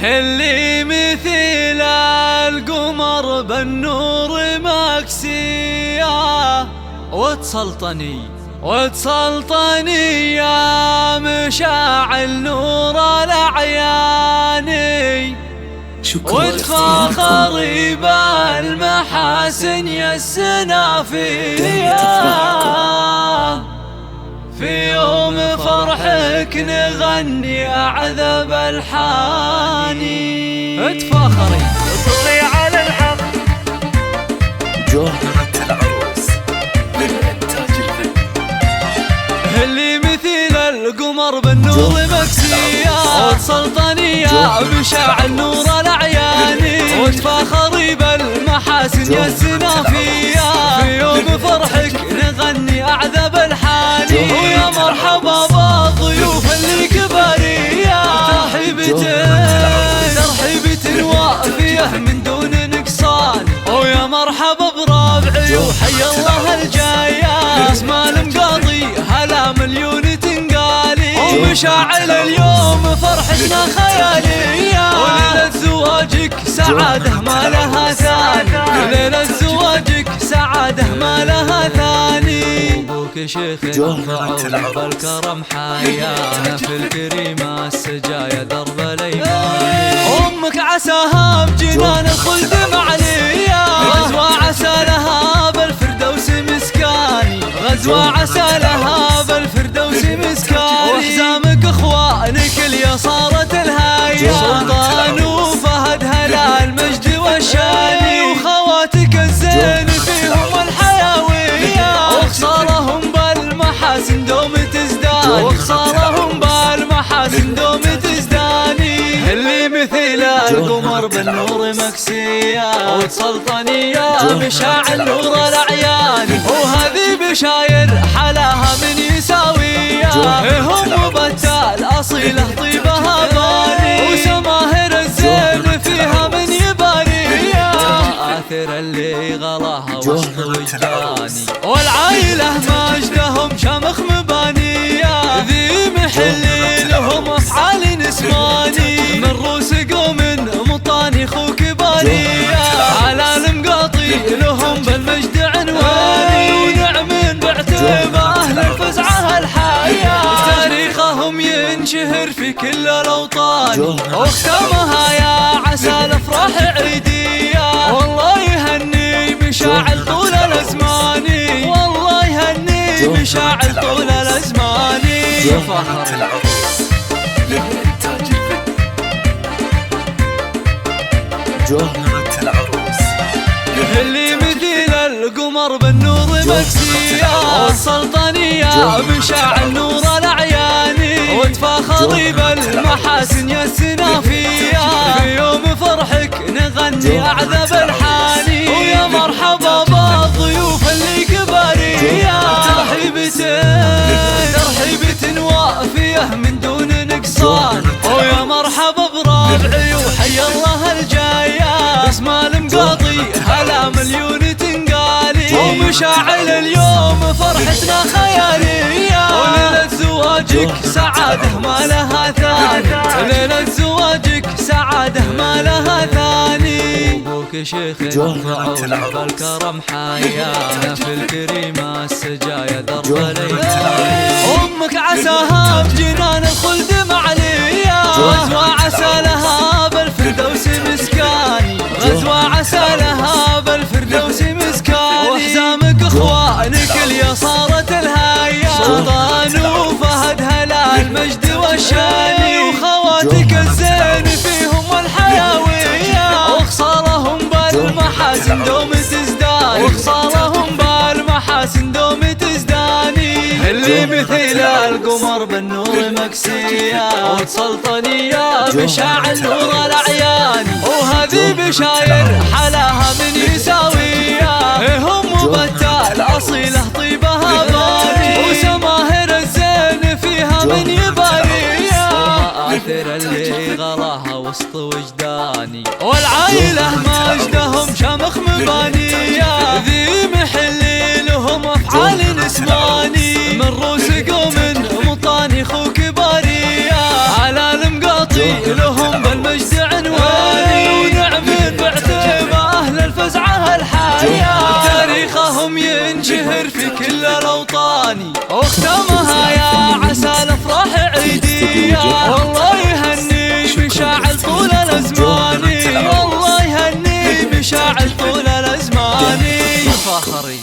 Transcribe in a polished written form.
اللي مثل القمر بالنور مكسية وتسلطني يا مشاعل نور الأعياني وتفاخري بالمحاسن يا السنافية في يوم فرحك نغني أعذب الحاني اتفاخري اطلي على الحق جوهرة العروس للإنتاج الفني اللي مثل القمر بالنور مكسية وتسلطني يا مشاعل نور الأعياني وتفاخري بالمحاسن يا السنافية في يوم فرحك نغني أعذب الحاني ويا مرحبا بالضيوف اللي كبارية ترحيبة وافية من دون نقصان ويا مرحبا بربعي وحي الله الجاية اسماء المقاضي هلا مليون تنقالي ومشاعل اليوم فرحتنا خيالية وليلة زواجك سعادة ما لها ثاني ليلة زواجك سعادة ما لها ثاني أبوك شيخ بالكرم حيانا في الكريمة السجايا درب الأيمان أمك عساها بجنان الخلد معلية غزوة عسى لها بالفردوس مسكاني غزوة عسى لها بالفردوس مسكاني وحزامك اخوانك اللي صارت الهاية سلطان وفهد هلا المجد والشاني وخواتك الزين فيهم الحيوية وخسارهم بالمحاسن دوم تزداني وخسارهم بالمحاسن دوم تزداني اللي مثل القمر بالنور مكسية وتسلطني يا مشاعل نور الأعياني وهذي بشاير حلاها من يساوية هم بتال أصيله طيبها باني وسماهر الزين فيها من يبارية آثر اللي غلاها وسط وجداني والعايلة ماجدهم شمخ مبانية ذي محل لهم أفعال نسماني من روس قوم مطاني خوك بارية على المقاطي لهم بالمجد عنواني ونعم بعتب أهل الفزعة الحياة تاريخهم ينشهر في كل الأوطان واختامها يا عسى الأفراح عيدية والله يهني مشاعل طول الأزماني والله يهني مشاعل طول الأزماني جوهرة العروس للإنتاج الفني جوهرة العروس اللي مثل القمر بالنور مكسية والسلطني يا مشاعل نور الأعياني وتفاخري بالمحاسن يا السنافية في يوم فرحك نغني أعذب الحاني ويا مرحبا بالضيوف اللي كبارية ترحيبة وافية من دون نقصان ويا مرحبا بربعي وحي الله الجاية اسماء المقاضي هلا مليون تنقالي ومشاعل اليوم فرحتنا خيالية وليلة زواجك سعادة ما لها ثاني ليلة زواجك سعادة ما لها ثاني أبوك شيخ بالكرم حيانا في الكريمة السجايا درب الأيمان أمك عساها بجنان الخلد معلية غزوة عسى لها بالفردوس مسكاني غزوة عسى لها بالفردوس مسكاني وحزامك اخوانك اللي صارت الهاية سلطان وفهد هلا المجد والشاني وخواتك الزين فيهم الحيوية وخسارهم بالمحاسن دوم تزداني وخسارهم بالمحاسن دوم تزداني اللي مثل القمر بالنور مكسية وتسلطني يا مشاعل نور الأعياني وهذي بشاير حلاها من يساوية هم بتال أصيله طيبها باني وسماهر الزين فيها من يبارية آثر اللي غلاها وسط وجداني والعايلة ماجدهم شمخ مبانية ذي محل لهم أفعال نسماني من روس قوم مطاني خوك بارية على المقاطي لهم بالمجد الثاني واختامها يا عسى الافراح عيدية. والله يهني بشاعل طول الازمان، والله يهني بشاعل طول الازمان. فخري